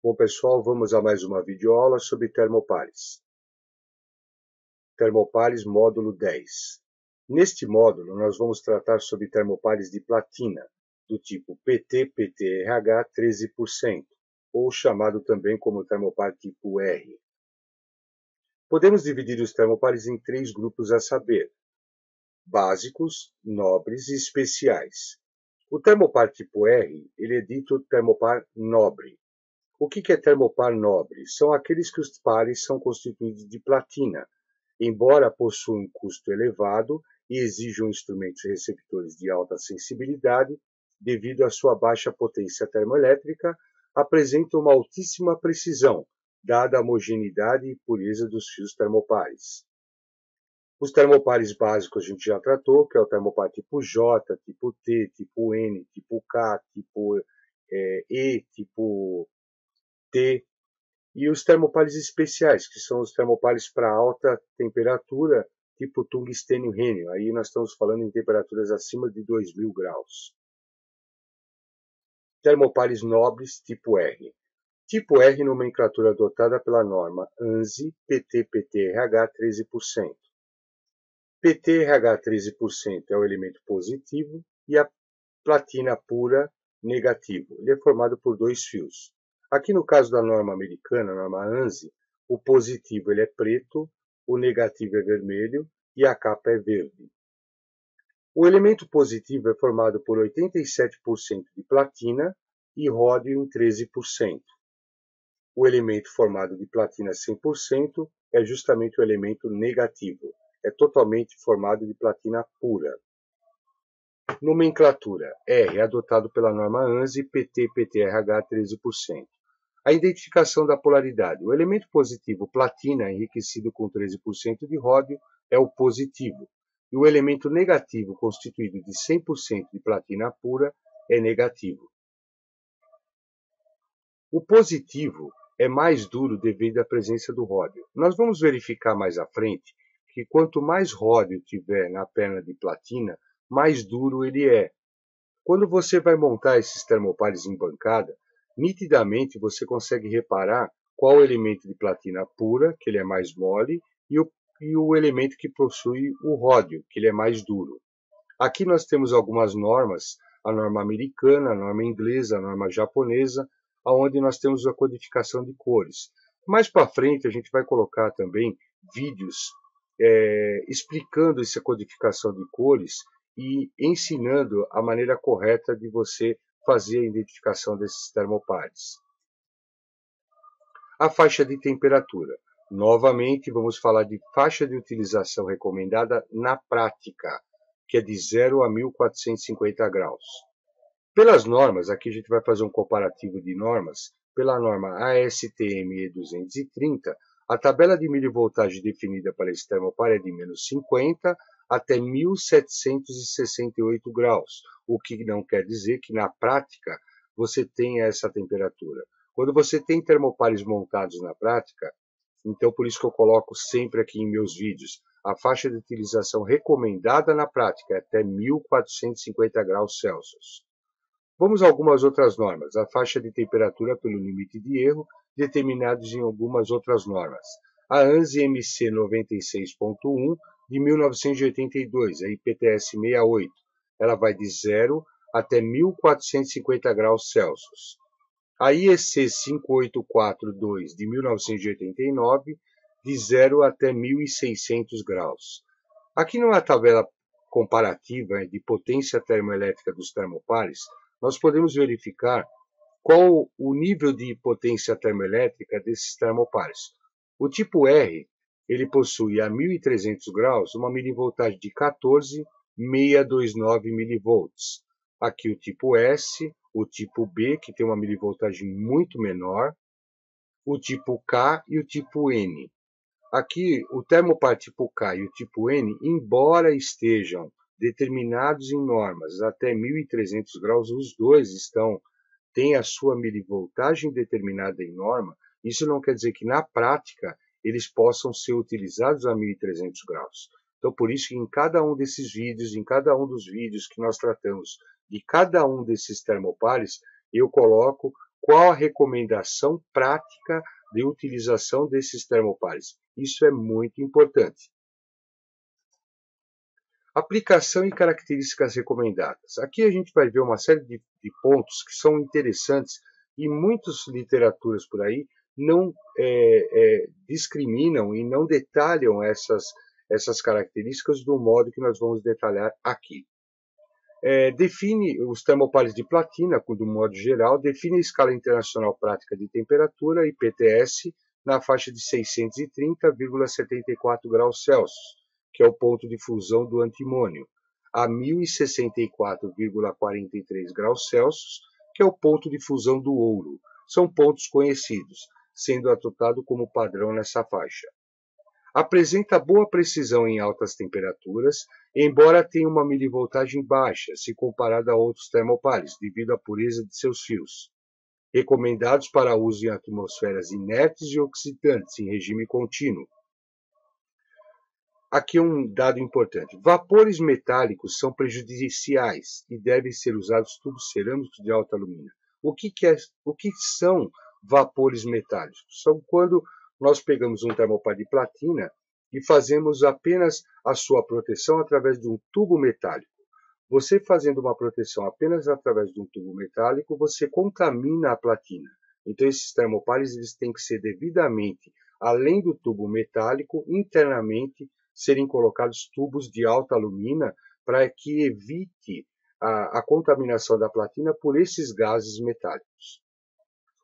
Bom, pessoal, vamos a mais uma videoaula sobre termopares. Termopares, módulo 10. Neste módulo, nós vamos tratar sobre termopares de platina, do tipo PT-PTRH 13%, ou chamado também como termopar tipo R. Podemos dividir os termopares em três grupos a saber: básicos, nobres e especiais. O termopar tipo R, ele é dito termopar nobre. O que é termopar nobre? São aqueles que os pares são constituídos de platina, embora possuam um custo elevado e exijam instrumentos receptores de alta sensibilidade, devido à sua baixa potência termoelétrica, apresentam uma altíssima precisão, dada a homogeneidade e pureza dos fios termopares. Os termopares básicos a gente já tratou, que é o termopar tipo J, tipo T, tipo N, tipo K, tipo E, tipo T, e os termopares especiais, que são os termopares para alta temperatura, tipo tungstênio-rênio. Aí nós estamos falando em temperaturas acima de 2000 graus. Termopares nobres, tipo R. Tipo R, nomenclatura adotada pela norma ANSI PT-PTRH 13%. PTRH 13% é o elemento positivo e a platina pura negativo. Ele é formado por dois fios. Aqui no caso da norma americana, a norma ANSI, o positivo ele é preto, o negativo é vermelho e a capa é verde. O elemento positivo é formado por 87% de platina e ródio em 13%. O elemento formado de platina 100% é justamente o elemento negativo. É totalmente formado de platina pura. Nomenclatura: R, adotado pela norma ANSI PT-PTRH 13%. A identificação da polaridade: o elemento positivo platina enriquecido com 13% de ródio é o positivo, e o elemento negativo constituído de 100% de platina pura é negativo. O positivo é mais duro devido à presença do ródio. Nós vamos verificar mais à frente que quanto mais ródio tiver na perna de platina, mais duro ele é. Quando você vai montar esses termopares em bancada, nitidamente você consegue reparar qual elemento de platina pura, que ele é mais mole, e o elemento que possui o ródio, que ele é mais duro. Aqui nós temos algumas normas, a norma americana, a norma inglesa, a norma japonesa, onde nós temos a codificação de cores. Mais para frente a gente vai colocar também vídeos explicando essa codificação de cores e ensinando a maneira correta de você fazer a identificação desses termopares. A faixa de temperatura. Novamente, vamos falar de faixa de utilização recomendada na prática, que é de 0 a 1450 graus. Pelas normas, aqui a gente vai fazer um comparativo de normas. Pela norma ASTM E230, a tabela de milivoltagem definida para esse termopar é de menos 50 até 1768 graus, o que não quer dizer que na prática você tenha essa temperatura. Quando você tem termopares montados na prática, então por isso que eu coloco sempre aqui em meus vídeos, a faixa de utilização recomendada na prática é até 1450 graus Celsius. Vamos a algumas outras normas. A faixa de temperatura pelo limite de erro, determinados em algumas outras normas. A ANSI MC 96.1 de 1982, a IPTS 68. Ela vai de 0 até 1450 graus Celsius. A IEC 5842 de 1989, de 0 até 1600 graus. Aqui numa tabela comparativa de potência termoelétrica dos termopares, nós podemos verificar qual o nível de potência termoelétrica desses termopares. O tipo R, ele possui a 1300 graus uma milivoltagem de 14,629 milivolts. Aqui o tipo S, o tipo B, que tem uma milivoltagem muito menor, o tipo K e o tipo N. Aqui, o termopar tipo K e o tipo N, embora estejam determinados em normas até 1300 graus, os dois têm a sua milivoltagem determinada em norma. Isso não quer dizer que na prática eles possam ser utilizados a 1300 graus. Então, por isso que em cada um desses vídeos, em cada um dos vídeos que nós tratamos de cada um desses termopares, eu coloco qual a recomendação prática de utilização desses termopares. Isso é muito importante. Aplicação e características recomendadas. Aqui a gente vai ver uma série de pontos que são interessantes e muitas literaturas por aí não discriminam e não detalham essas características do modo que nós vamos detalhar aqui. Define os termopares de platina, do modo geral, define a escala internacional prática de temperatura, IPTS, na faixa de 630,74 graus Celsius, que é o ponto de fusão do antimônio, a 1064,43 graus Celsius, que é o ponto de fusão do ouro. São pontos conhecidos, sendo adotado como padrão nessa faixa. Apresenta boa precisão em altas temperaturas, embora tenha uma milivoltagem baixa, se comparada a outros termopares, devido à pureza de seus fios. Recomendados para uso em atmosferas inertes e oxidantes em regime contínuo. Aqui um dado importante. Vapores metálicos são prejudiciais e devem ser usados tubos cerâmicos de alta alumina. O que são vapores metálicos? São quando nós pegamos um termopar de platina e fazemos apenas a sua proteção através de um tubo metálico. Você fazendo uma proteção apenas através de um tubo metálico, você contamina a platina. Então esses termopares eles têm que ser devidamente, além do tubo metálico, internamente serem colocados tubos de alta alumina para que evite a contaminação da platina por esses gases metálicos.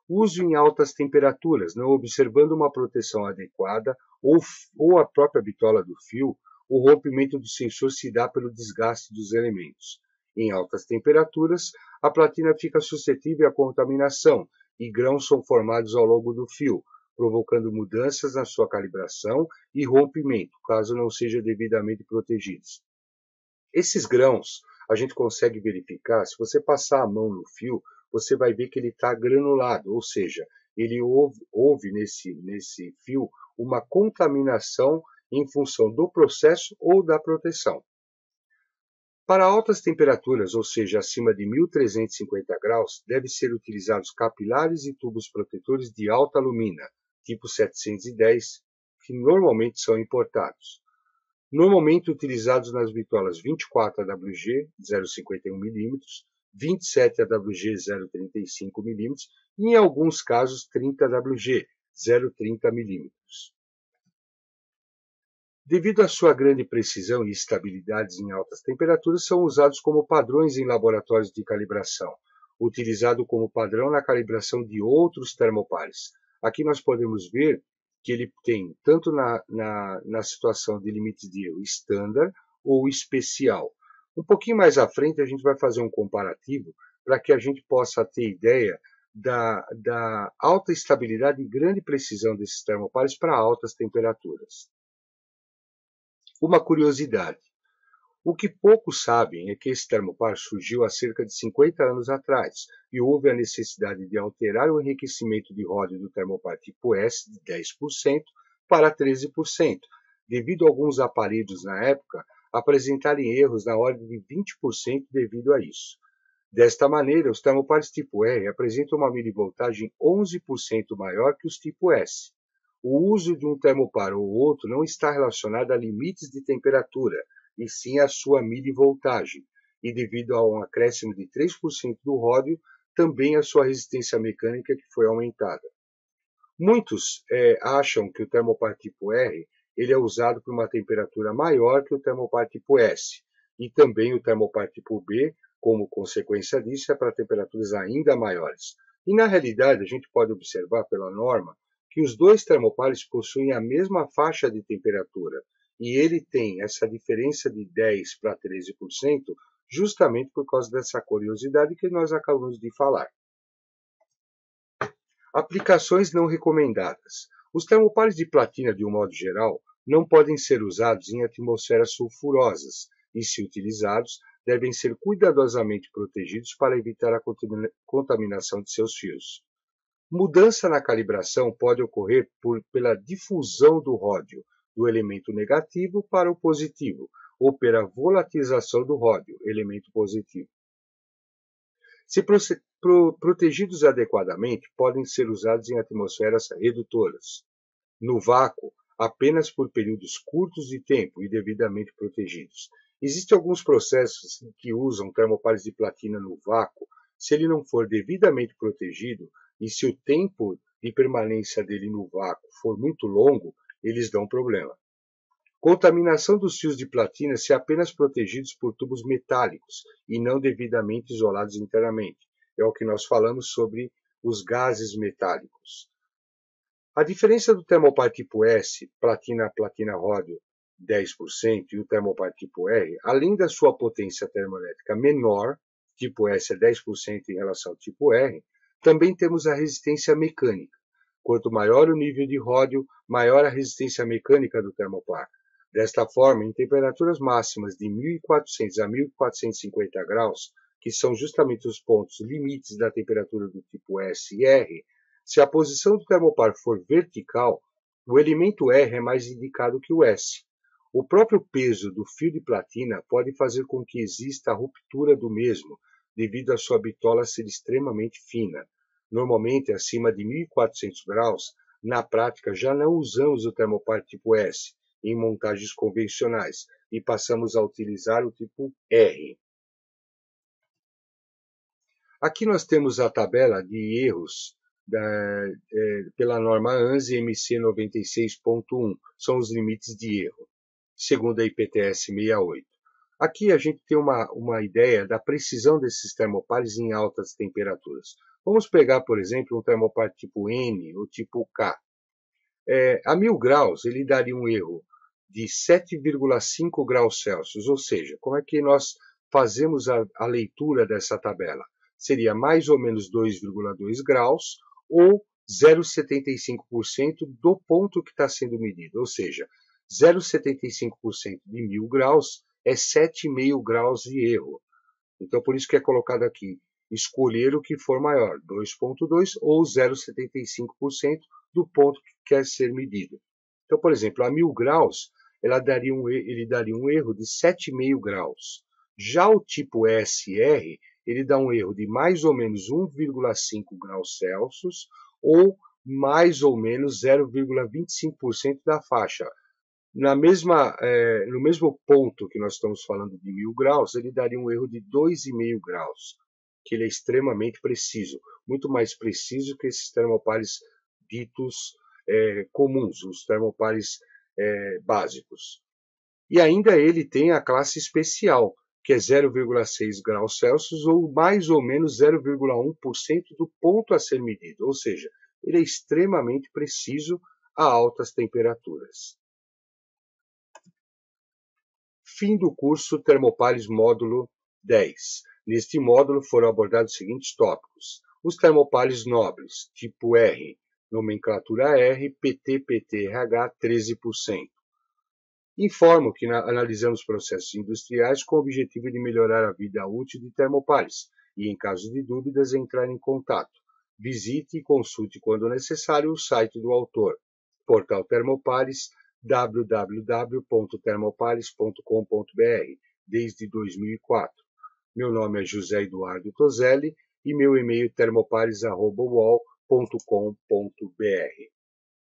Uso em altas temperaturas, não observando uma proteção adequada ou a própria bitola do fio, o rompimento do sensor se dá pelo desgaste dos elementos. Em altas temperaturas, a platina fica suscetível à contaminação e grãos são formados ao longo do fio, provocando mudanças na sua calibração e rompimento, caso não sejam devidamente protegidos. Esses grãos a gente consegue verificar, se você passar a mão no fio, você vai ver que ele está granulado, ou seja, houve nesse fio uma contaminação em função do processo ou da proteção. Para altas temperaturas, ou seja, acima de 1350 graus, devem ser utilizados capilares e tubos protetores de alta alumina, tipo 710, que normalmente são importados. Normalmente utilizados nas bitolas 24 AWG 0,51 mm, 27 AWG 0,35 mm e, em alguns casos, 30 AWG 0,30 mm. Devido à sua grande precisão e estabilidade em altas temperaturas, são usados como padrões em laboratórios de calibração, utilizado como padrão na calibração de outros termopares. Aqui nós podemos ver que ele tem tanto na situação de limite de erro estándar ou especial. Um pouquinho mais à frente a gente vai fazer um comparativo para que a gente possa ter ideia da alta estabilidade e grande precisão desses termopares para altas temperaturas. Uma curiosidade. O que poucos sabem é que esse termopar surgiu há cerca de 50 anos atrás e houve a necessidade de alterar o enriquecimento de ródio do termopar tipo S de 10% para 13%, devido a alguns aparelhos na época apresentarem erros na ordem de 20% devido a isso. Desta maneira, os termopares tipo R apresentam uma milivoltagem 11% maior que os tipo S. O uso de um termopar ou outro não está relacionado a limites de temperatura, e sim a sua milivoltagem, e devido a um acréscimo de 3% do ródio, também a sua resistência mecânica que foi aumentada. Muitos acham que o termopar tipo R ele é usado por uma temperatura maior que o termopar tipo S, e também o termopar tipo B, como consequência disso, é para temperaturas ainda maiores. E na realidade, a gente pode observar pela norma que os dois termopares possuem a mesma faixa de temperatura, e ele tem essa diferença de 10 para 13%, justamente por causa dessa curiosidade que nós acabamos de falar. Aplicações não recomendadas. Os termopares de platina, de um modo geral, não podem ser usados em atmosferas sulfurosas, e, se utilizados, devem ser cuidadosamente protegidos para evitar a contaminação de seus fios. Mudança na calibração pode ocorrer pela difusão do ródio, do elemento negativo para o positivo, ou pela volatilização do ródio, elemento positivo. Se protegidos adequadamente, podem ser usados em atmosferas redutoras. No vácuo, apenas por períodos curtos de tempo e devidamente protegidos. Existem alguns processos que usam termopares de platina no vácuo. Se ele não for devidamente protegido e se o tempo de permanência dele no vácuo for muito longo, eles dão problema. Contaminação dos fios de platina se apenas protegidos por tubos metálicos e não devidamente isolados internamente. É o que nós falamos sobre os gases metálicos. A diferença do termopar tipo S, platina-ródio 10%, e o termopar tipo R, além da sua potência termoelétrica menor, tipo S é 10% em relação ao tipo R, também temos a resistência mecânica. Quanto maior o nível de ródio, maior a resistência mecânica do termopar. Desta forma, em temperaturas máximas de 1400 a 1450 graus, que são justamente os pontos limites da temperatura do tipo S e R, se a posição do termopar for vertical, o elemento R é mais indicado que o S. O próprio peso do fio de platina pode fazer com que exista a ruptura do mesmo, devido à sua bitola ser extremamente fina. Normalmente, acima de 1400 graus, na prática já não usamos o termopar tipo S em montagens convencionais e passamos a utilizar o tipo R. Aqui nós temos a tabela de erros pela norma ANSI MC 96.1, são os limites de erro, segundo a IPTS 68. Aqui a gente tem uma ideia da precisão desses termopares em altas temperaturas. Vamos pegar, por exemplo, um termopar tipo N ou tipo K. A 1000 graus, ele daria um erro de 7,5 graus Celsius, ou seja, como é que nós fazemos a leitura dessa tabela? Seria mais ou menos 2,2 graus ou 0,75% do ponto que está sendo medido, ou seja, 0,75% de 1000 graus é 7,5 graus de erro. Então, por isso que é colocado aqui, escolher o que for maior, 2,2 ou 0,75% do ponto que quer ser medido. Então, por exemplo, a 1000 graus, ele daria um erro de 7,5 graus. Já o tipo SR, ele dá um erro de mais ou menos 1,5 graus Celsius ou mais ou menos 0,25% da faixa. No mesmo ponto que nós estamos falando de 1000 graus, ele daria um erro de 2,5 graus, que ele é extremamente preciso, muito mais preciso que esses termopares ditos comuns, os termopares básicos. E ainda ele tem a classe especial, que é 0,6 graus Celsius ou mais ou menos 0,1% do ponto a ser medido, ou seja, ele é extremamente preciso a altas temperaturas. Fim do curso Termopares Módulo 10. Neste módulo foram abordados os seguintes tópicos: os termopares nobres, tipo R, nomenclatura R, PT, PTRH 13%. Informo que analisamos processos industriais com o objetivo de melhorar a vida útil de termopares e, em caso de dúvidas, entrar em contato. Visite e consulte, quando necessário, o site do autor, Portal Termopares, www.termopares.com.br, desde 2004. Meu nome é José Eduardo Toselli e meu e-mail é termopares@uol.com.br.